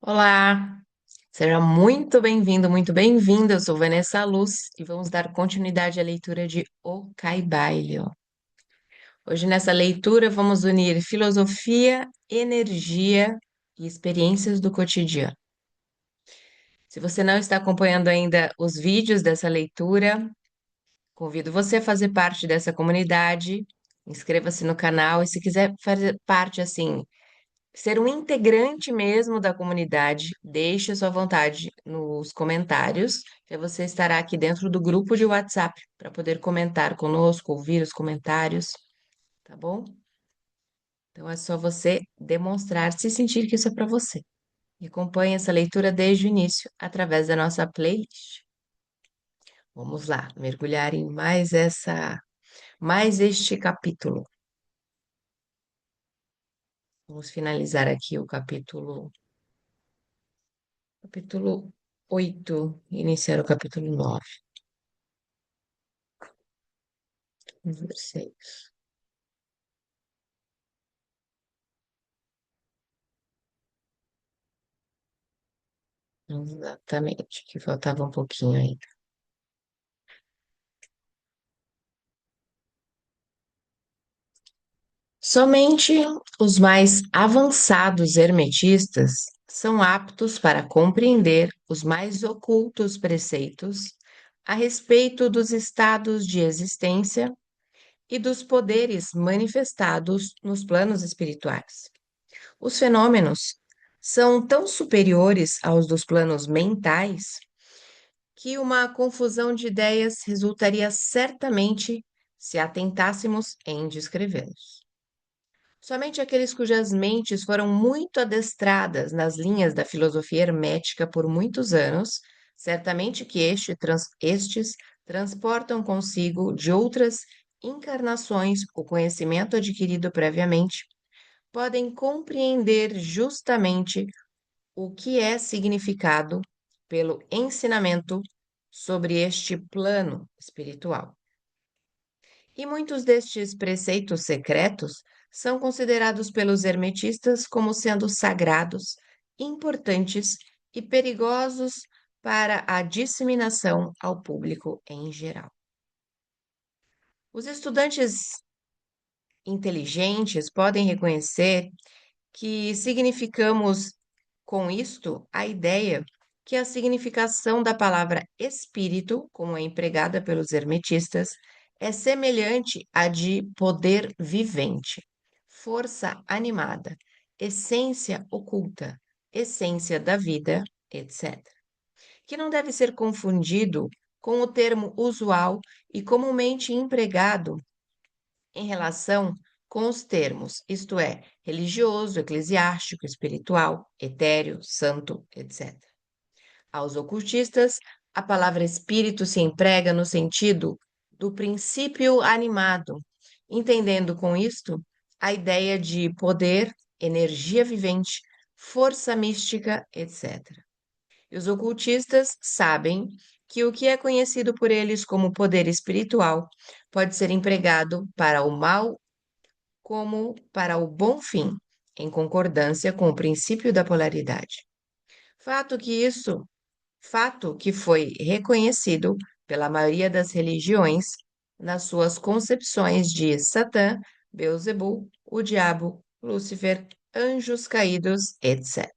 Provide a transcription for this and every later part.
Olá, seja muito bem-vindo, muito bem-vinda. Eu sou Vanessa Luz e vamos dar continuidade à leitura de O Caibalho. Hoje, nessa leitura, vamos unir filosofia, energia e experiências do cotidiano. Se você não está acompanhando ainda os vídeos dessa leitura, convido você a fazer parte dessa comunidade. Inscreva-se no canal e, se quiser fazer parte assim, ser um integrante mesmo da comunidade, deixe a sua vontade nos comentários, que você estará aqui dentro do grupo de WhatsApp para poder comentar conosco, ouvir os comentários, tá bom? Então é só você demonstrar, se sentir que isso é para você. E acompanhe essa leitura desde o início através da nossa playlist. Vamos lá, mergulhar em mais este capítulo. Vamos finalizar aqui o capítulo 8, iniciar o capítulo 9. Número 6. Exatamente, que faltava um pouquinho ainda. Somente os mais avançados hermetistas são aptos para compreender os mais ocultos preceitos a respeito dos estados de existência e dos poderes manifestados nos planos espirituais. Os fenômenos são tão superiores aos dos planos mentais que uma confusão de ideias resultaria certamente se atentássemos em descrevê-los. Somente aqueles cujas mentes foram muito adestradas nas linhas da filosofia hermética por muitos anos, certamente que estes transportam consigo de outras encarnações o conhecimento adquirido previamente, podem compreender justamente o que é significado pelo ensinamento sobre este plano espiritual. E muitos destes preceitos secretos são considerados pelos hermetistas como sendo sagrados, importantes e perigosos para a disseminação ao público em geral. Os estudantes inteligentes podem reconhecer que significamos com isto a ideia que a significação da palavra espírito, como é empregada pelos hermetistas, é semelhante à de poder vivente, força animada, essência oculta, essência da vida, etc. Que não deve ser confundido com o termo usual e comumente empregado em relação com os termos, isto é, religioso, eclesiástico, espiritual, etéreo, santo, etc. Aos ocultistas, a palavra espírito se emprega no sentido do princípio animado, entendendo com isto a ideia de poder, energia vivente, força mística, etc. E os ocultistas sabem que o que é conhecido por eles como poder espiritual pode ser empregado para o mal como para o bom fim, em concordância com o princípio da polaridade. Fato que isso, fato que foi reconhecido pela maioria das religiões nas suas concepções de Satã, Beelzebul, o diabo, Lúcifer, anjos caídos, etc.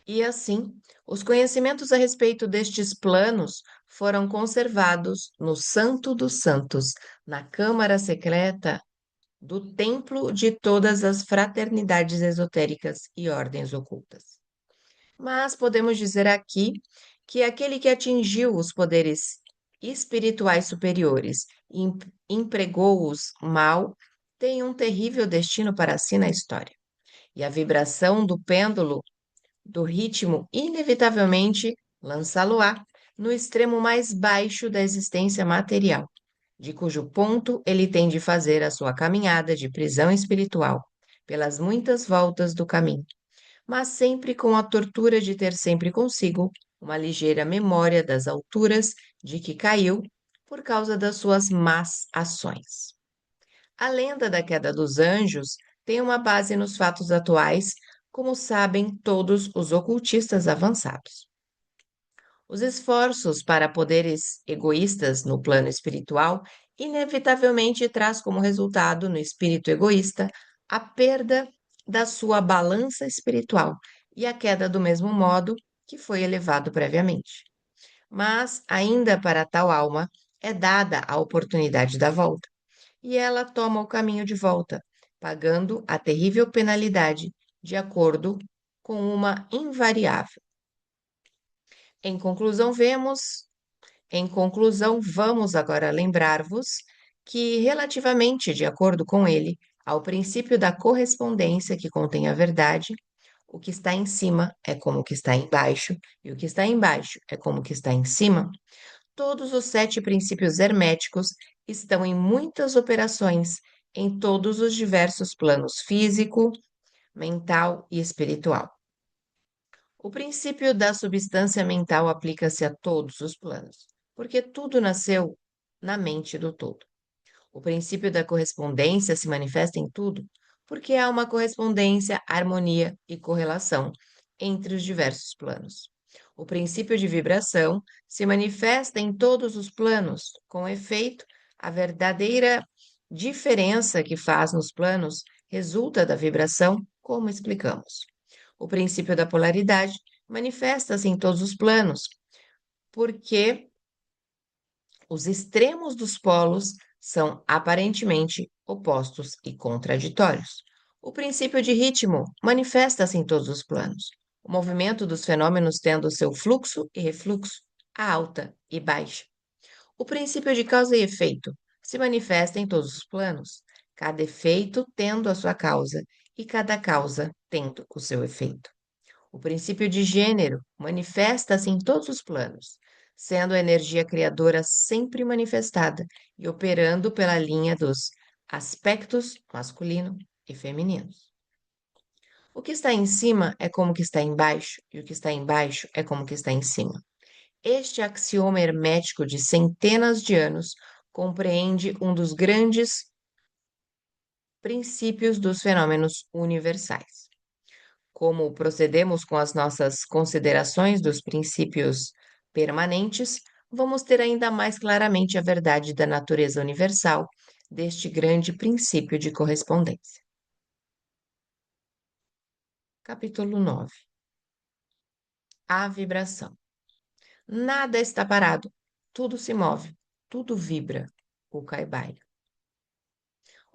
E assim, os conhecimentos a respeito destes planos foram conservados no Santo dos Santos, na Câmara Secreta do templo de todas as fraternidades esotéricas e ordens ocultas. Mas podemos dizer aqui que aquele que atingiu os poderes espirituais superiores e empregou-os mal tem um terrível destino para si na história. E a vibração do pêndulo do ritmo inevitavelmente lançá-lo-á no extremo mais baixo da existência material, de cujo ponto ele tem de fazer a sua caminhada de prisão espiritual, pelas muitas voltas do caminho, mas sempre com a tortura de ter sempre consigo uma ligeira memória das alturas de que caiu por causa das suas más ações. A lenda da queda dos anjos tem uma base nos fatos atuais, como sabem todos os ocultistas avançados. Os esforços para poderes egoístas no plano espiritual inevitavelmente traz como resultado no espírito egoísta a perda da sua balança espiritual e a queda do mesmo modo que foi elevado previamente. Mas ainda para tal alma é dada a oportunidade da volta, e ela toma o caminho de volta, pagando a terrível penalidade de acordo com uma invariável. Em conclusão, vamos agora lembrar-vos que, relativamente de acordo com ele, ao princípio da correspondência que contém a verdade, o que está em cima é como o que está embaixo, e o que está embaixo é como o que está em cima. Todos os 7 princípios herméticos estão em muitas operações em todos os diversos planos físico, mental e espiritual. O princípio da substância mental aplica-se a todos os planos, porque tudo nasceu na mente do todo. O princípio da correspondência se manifesta em tudo, porque há uma correspondência, harmonia e correlação entre os diversos planos. O princípio de vibração se manifesta em todos os planos, com efeito, a verdadeira diferença que faz nos planos resulta da vibração, como explicamos. O princípio da polaridade manifesta-se em todos os planos, porque os extremos dos polos são aparentemente opostos e contraditórios. O princípio de ritmo manifesta-se em todos os planos, o movimento dos fenômenos tendo seu fluxo e refluxo, a alta e baixa. O princípio de causa e efeito se manifesta em todos os planos, cada efeito tendo a sua causa e cada causa tendo o seu efeito. O princípio de gênero manifesta-se em todos os planos, sendo a energia criadora sempre manifestada e operando pela linha dos aspectos masculino e feminino. O que está em cima é como o que está embaixo, e o que está embaixo é como o que está em cima. Este axioma hermético de centenas de anos compreende um dos grandes princípios dos fenômenos universais. Como procedemos com as nossas considerações dos princípios permanentes, vamos ter ainda mais claramente a verdade da natureza universal deste grande princípio de correspondência. Capítulo 9. A vibração. Nada está parado, tudo se move, tudo vibra, o Kaibai.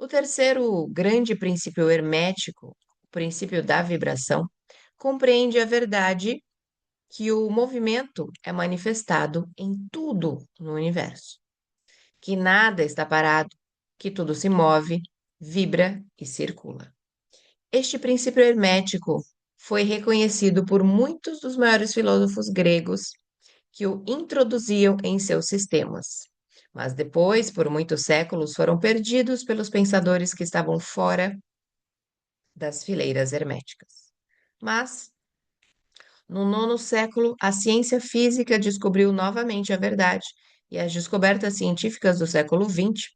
O terceiro grande princípio hermético, o princípio da vibração, compreende a verdade que o movimento é manifestado em tudo no universo, que nada está parado, que tudo se move, vibra e circula. Este princípio hermético foi reconhecido por muitos dos maiores filósofos gregos que o introduziam em seus sistemas, mas depois, por muitos séculos, foram perdidos pelos pensadores que estavam fora das fileiras herméticas. Mas no nono século, a ciência física descobriu novamente a verdade, e as descobertas científicas do século XX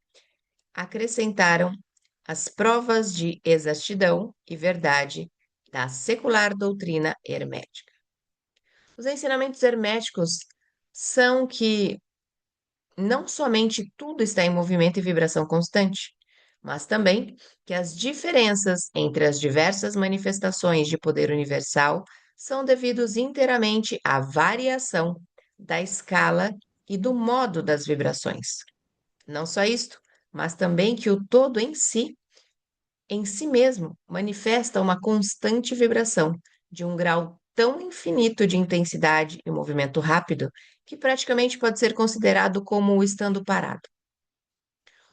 acrescentaram as provas de exatidão e verdade da secular doutrina hermética. Os ensinamentos herméticos são que não somente tudo está em movimento e vibração constante, mas também que as diferenças entre as diversas manifestações de poder universal são devidos inteiramente à variação da escala e do modo das vibrações. Não só isto, mas também que o todo em si mesmo, manifesta uma constante vibração de um grau tão infinito de intensidade e movimento rápido que praticamente pode ser considerado como estando parado.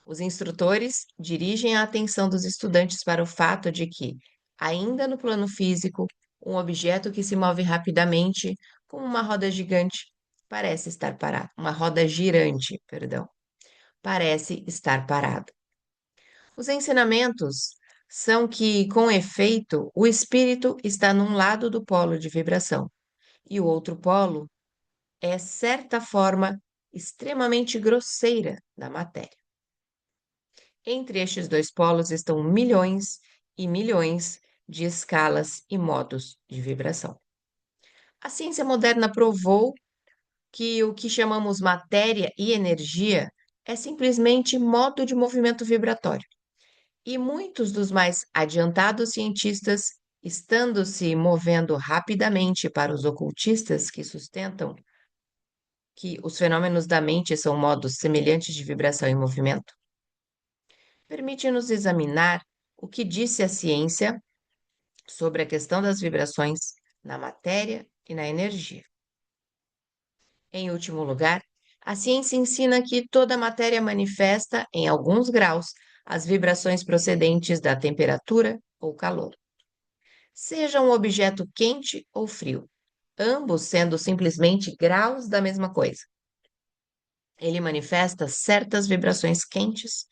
Os instrutores dirigem a atenção dos estudantes para o fato de que, ainda no plano físico, um objeto que se move rapidamente, como uma roda gigante, parece estar parado. Uma roda girante, perdão, parece estar parado. Os ensinamentos são que, com efeito, o espírito está num lado do polo de vibração e o outro polo é certa forma extremamente grosseira da matéria. Entre estes dois polos estão milhões e milhões de escalas e modos de vibração. A ciência moderna provou que o que chamamos matéria e energia é simplesmente modo de movimento vibratório. E muitos dos mais adiantados cientistas, estando se movendo rapidamente para os ocultistas que sustentam que os fenômenos da mente são modos semelhantes de vibração e movimento, permite-nos examinar o que disse a ciência sobre a questão das vibrações na matéria e na energia. Em último lugar, a ciência ensina que toda matéria manifesta, em alguns graus, as vibrações procedentes da temperatura ou calor, seja um objeto quente ou frio, ambos sendo simplesmente graus da mesma coisa. Ele manifesta certas vibrações quentes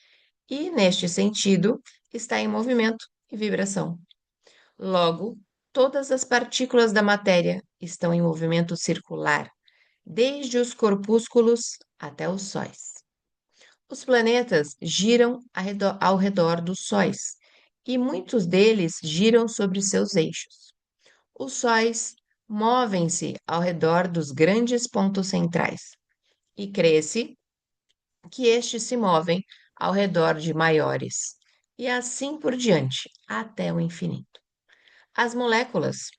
e, neste sentido, está em movimento e vibração. Logo, todas as partículas da matéria estão em movimento circular, desde os corpúsculos até os sóis. Os planetas giram ao redor dos sóis e muitos deles giram sobre seus eixos. Os sóis movem-se ao redor dos grandes pontos centrais e crê-se que estes se movem ao redor de maiores, e assim por diante, até o infinito. As moléculas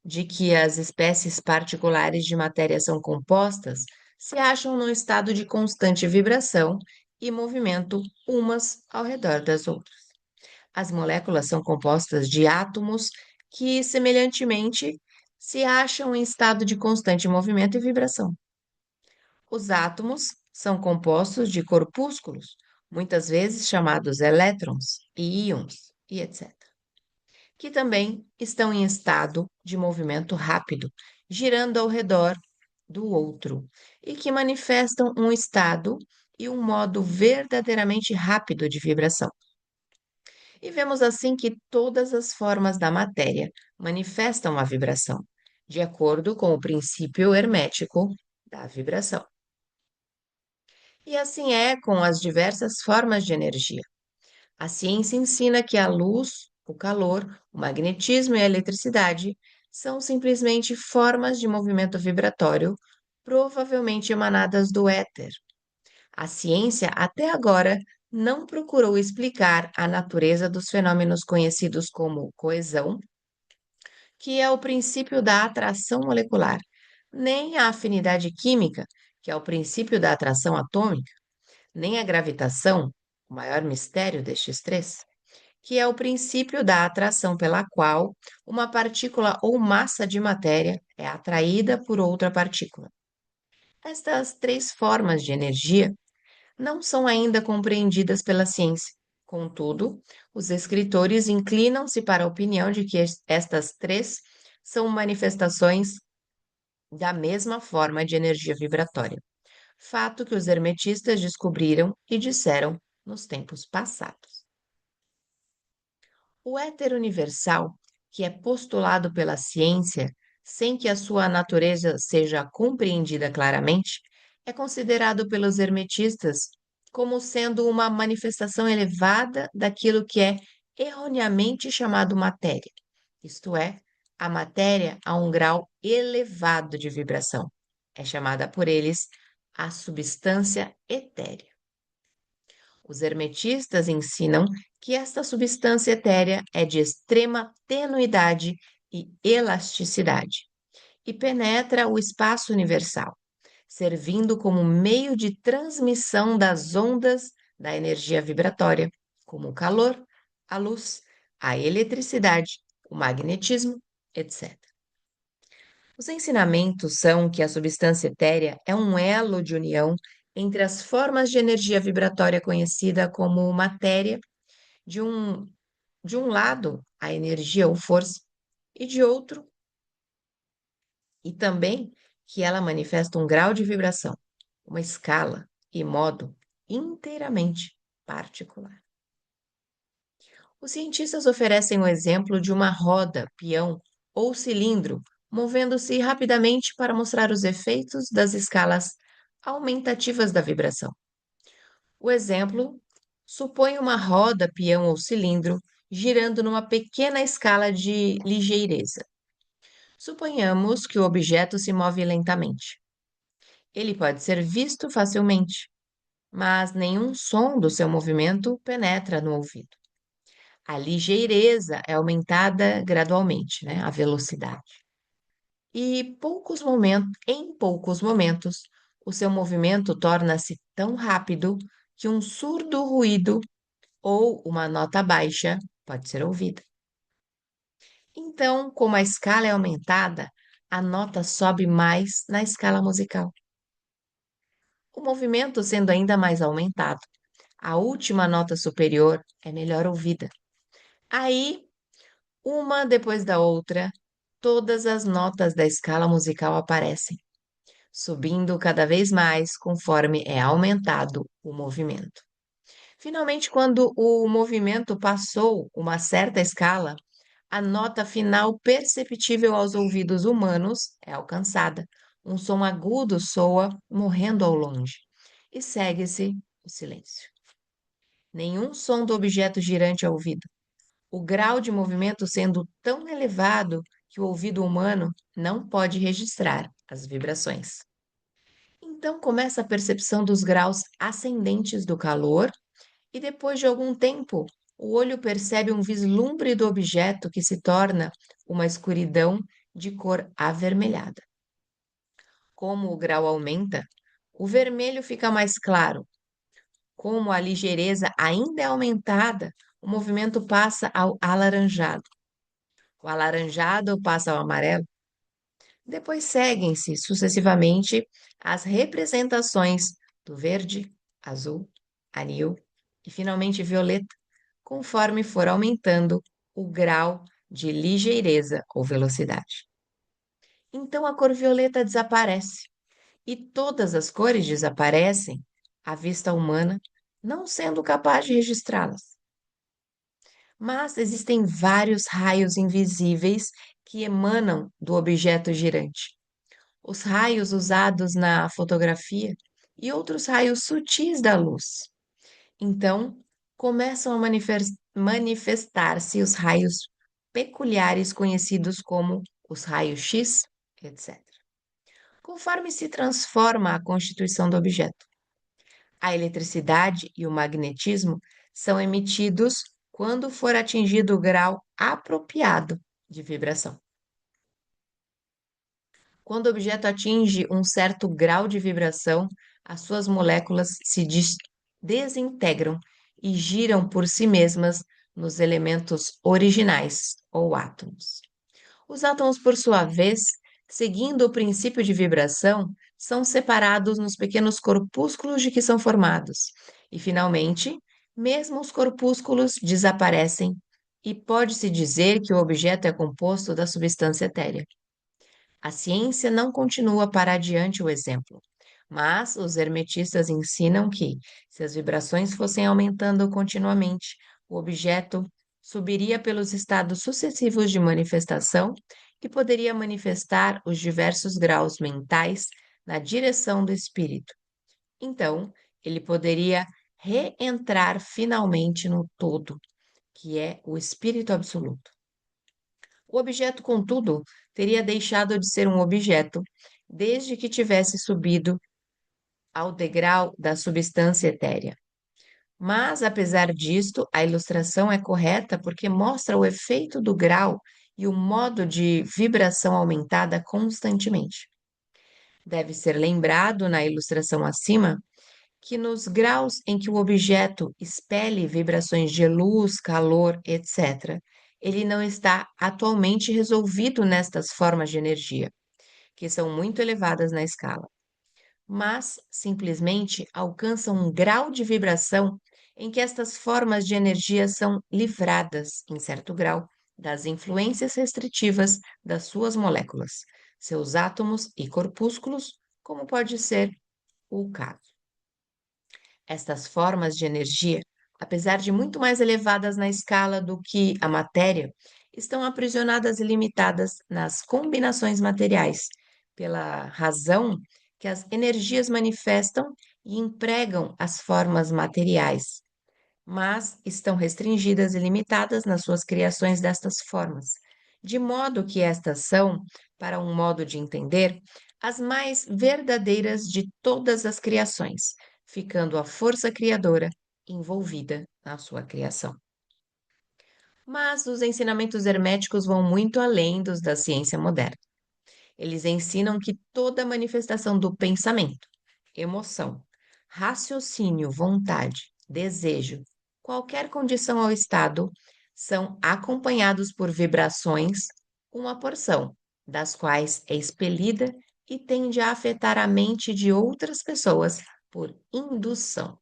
de que as espécies particulares de matéria são compostas se acham num estado de constante vibração e movimento umas ao redor das outras. As moléculas são compostas de átomos que, semelhantemente, se acham em estado de constante movimento e vibração. Os átomos são compostos de corpúsculos, muitas vezes chamados elétrons e íons, e etc., que também estão em estado de movimento rápido, girando ao redor do outro, e que manifestam um estado e um modo verdadeiramente rápido de vibração. E vemos assim que todas as formas da matéria manifestam a vibração, de acordo com o princípio hermético da vibração. E assim é com as diversas formas de energia. A ciência ensina que a luz, o calor, o magnetismo e a eletricidade são simplesmente formas de movimento vibratório, provavelmente emanadas do éter. A ciência, até agora, não procurou explicar a natureza dos fenômenos conhecidos como coesão, que é o princípio da atração molecular, nem a afinidade química, que é o princípio da atração atômica, nem a gravitação, o maior mistério destes três, que é o princípio da atração pela qual uma partícula ou massa de matéria é atraída por outra partícula. Estas três formas de energia não são ainda compreendidas pela ciência. Contudo, os escritores inclinam-se para a opinião de que estas três são manifestações da mesma forma de energia vibratória, fato que os hermetistas descobriram e disseram nos tempos passados. O éter universal, que é postulado pela ciência sem que a sua natureza seja compreendida claramente, é considerado pelos hermetistas como sendo uma manifestação elevada daquilo que é erroneamente chamado matéria, isto é, a matéria a um grau elevado de vibração. É chamada por eles a substância etérea. Os hermetistas ensinam que esta substância etérea é de extrema tenuidade e elasticidade e penetra o espaço universal, servindo como meio de transmissão das ondas da energia vibratória, como o calor, a luz, a eletricidade, o magnetismo, etc. Os ensinamentos são que a substância etérea é um elo de união entre as formas de energia vibratória conhecida como matéria, de um, de um lado, a energia ou força, e de outro, e também que ela manifesta um grau de vibração, uma escala e modo inteiramente particular. Os cientistas oferecem o exemplo de uma roda, peão ou cilindro movendo-se rapidamente para mostrar os efeitos das escalas aumentativas da vibração. O exemplo supõe uma roda, peão ou cilindro girando numa pequena escala de ligeireza. Suponhamos que o objeto se move lentamente. Ele pode ser visto facilmente, mas nenhum som do seu movimento penetra no ouvido. A ligeireza é aumentada gradualmente, né? A velocidade. Em poucos momentos, o seu movimento torna-se tão rápido que um surdo ruído ou uma nota baixa pode ser ouvida. Então, como a escala é aumentada, a nota sobe mais na escala musical. O movimento sendo ainda mais aumentado, a última nota superior é melhor ouvida. Aí, uma depois da outra, todas as notas da escala musical aparecem, subindo cada vez mais conforme é aumentado o movimento. Finalmente, quando o movimento passou uma certa escala, a nota final perceptível aos ouvidos humanos é alcançada. Um som agudo soa morrendo ao longe e segue-se o silêncio. Nenhum som do objeto girante é ouvido. O grau de movimento sendo tão elevado que o ouvido humano não pode registrar as vibrações. Então começa a percepção dos graus ascendentes do calor e depois de algum tempo, o olho percebe um vislumbre do objeto que se torna uma escuridão de cor avermelhada. Como o grau aumenta, o vermelho fica mais claro. Como a ligeireza ainda é aumentada, o movimento passa ao alaranjado. O alaranjado passa ao amarelo. Depois seguem-se sucessivamente as representações do verde, azul, anil e finalmente violeta, conforme for aumentando o grau de ligeireza ou velocidade. Então a cor violeta desaparece e todas as cores desaparecem à vista humana, não sendo capaz de registrá-las. Mas existem vários raios invisíveis que emanam do objeto girante. Os raios usados na fotografia e outros raios sutis da luz. Então, começam a manifestar-se os raios peculiares conhecidos como os raios X, etc. Conforme se transforma a constituição do objeto. A eletricidade e o magnetismo são emitidos quando for atingido o grau apropriado de vibração. Quando o objeto atinge um certo grau de vibração, as suas moléculas se desintegram e giram por si mesmas nos elementos originais ou átomos. Os átomos, por sua vez, seguindo o princípio de vibração, são separados nos pequenos corpúsculos de que são formados. E, finalmente, mesmo os corpúsculos desaparecem e pode-se dizer que o objeto é composto da substância etérea. A ciência não continua para adiante o exemplo, mas os hermetistas ensinam que, se as vibrações fossem aumentando continuamente, o objeto subiria pelos estados sucessivos de manifestação e poderia manifestar os diversos graus mentais na direção do espírito. Então, ele poderia reentrar finalmente no todo, que é o espírito absoluto. O objeto, contudo, teria deixado de ser um objeto desde que tivesse subido ao degrau da substância etérea. Mas, apesar disto, a ilustração é correta porque mostra o efeito do grau e o modo de vibração aumentada constantemente. Deve ser lembrado na ilustração acima que nos graus em que o objeto expele vibrações de luz, calor, etc., ele não está atualmente resolvido nestas formas de energia, que são muito elevadas na escala, mas simplesmente alcançam um grau de vibração em que estas formas de energia são livradas, em certo grau, das influências restritivas das suas moléculas, seus átomos e corpúsculos, como pode ser o caso. Estas formas de energia, apesar de muito mais elevadas na escala do que a matéria, estão aprisionadas e limitadas nas combinações materiais, pela razão que as energias manifestam e empregam as formas materiais. mas estão restringidas e limitadas nas suas criações destas formas, de modo que estas são, para um modo de entender, as mais verdadeiras de todas as criações, ficando a força criadora envolvida na sua criação. Mas os ensinamentos herméticos vão muito além dos da ciência moderna. Eles ensinam que toda manifestação do pensamento, emoção, raciocínio, vontade, desejo, qualquer condição ou estado, são acompanhados por vibrações, uma porção das quais é expelida e tende a afetar a mente de outras pessoas por indução.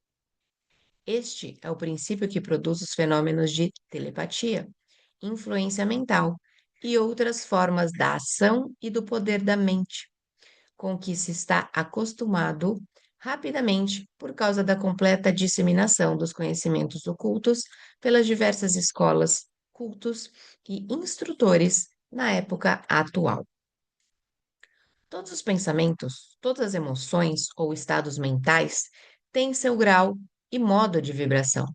Este é o princípio que produz os fenômenos de telepatia, influência mental e outras formas da ação e do poder da mente, com que se está acostumado rapidamente por causa da completa disseminação dos conhecimentos ocultos pelas diversas escolas, cultos e instrutores na época atual. Todos os pensamentos, todas as emoções ou estados mentais têm seu grau e modo de vibração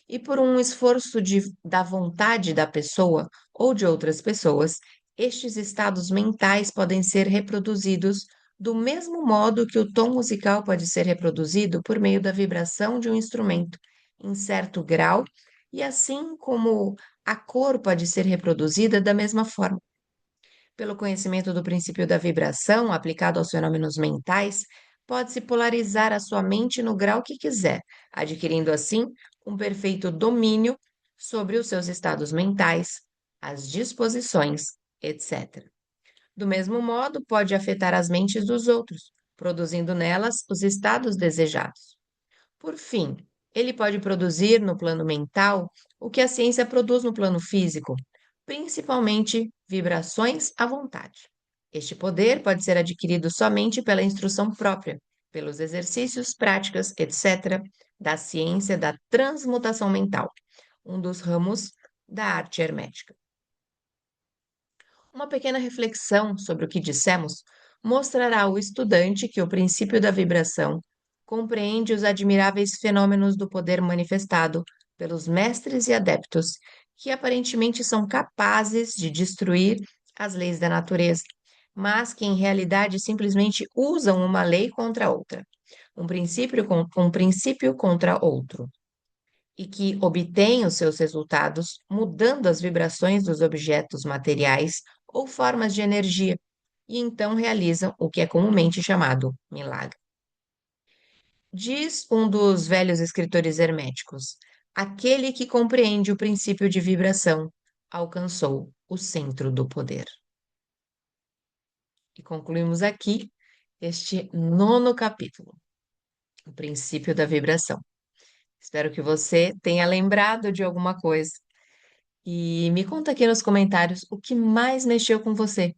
e por um esforço da vontade da pessoa ou de outras pessoas, estes estados mentais podem ser reproduzidos do mesmo modo que o tom musical pode ser reproduzido por meio da vibração de um instrumento em certo grau, e assim como a cor pode ser reproduzida da mesma forma. Pelo conhecimento do princípio da vibração aplicado aos fenômenos mentais, pode-se polarizar a sua mente no grau que quiser, adquirindo assim um perfeito domínio sobre os seus estados mentais, as disposições, etc. Do mesmo modo, pode afetar as mentes dos outros, produzindo nelas os estados desejados. Por fim, ele pode produzir no plano mental o que a ciência produz no plano físico, principalmente vibrações à vontade. Este poder pode ser adquirido somente pela instrução própria, pelos exercícios, práticas, etc., da ciência da transmutação mental, um dos ramos da arte hermética. Uma pequena reflexão sobre o que dissemos mostrará ao estudante que o princípio da vibração compreende os admiráveis fenômenos do poder manifestado pelos mestres e adeptos, que aparentemente são capazes de destruir as leis da natureza, mas que em realidade simplesmente usam uma lei contra outra, um princípio contra outro e que obtêm os seus resultados mudando as vibrações dos objetos materiais ou formas de energia, e então realizam o que é comumente chamado milagre. Diz um dos velhos escritores herméticos: aquele que compreende o princípio de vibração alcançou o centro do poder. E concluímos aqui este nono capítulo, o princípio da vibração. Espero que você tenha lembrado de alguma coisa. E me conta aqui nos comentários o que mais mexeu com você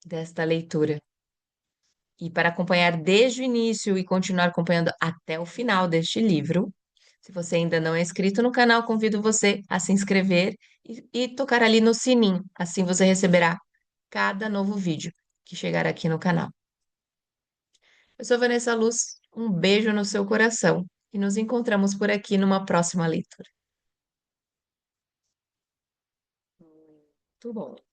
desta leitura. E para acompanhar desde o início e continuar acompanhando até o final deste livro, se você ainda não é inscrito no canal, convido você a se inscrever e tocar ali no sininho. Assim você receberá cada novo vídeo que chegar aqui no canal. Eu sou Vanessa Luz, um beijo no seu coração e nos encontramos por aqui numa próxima leitura. Muito bom.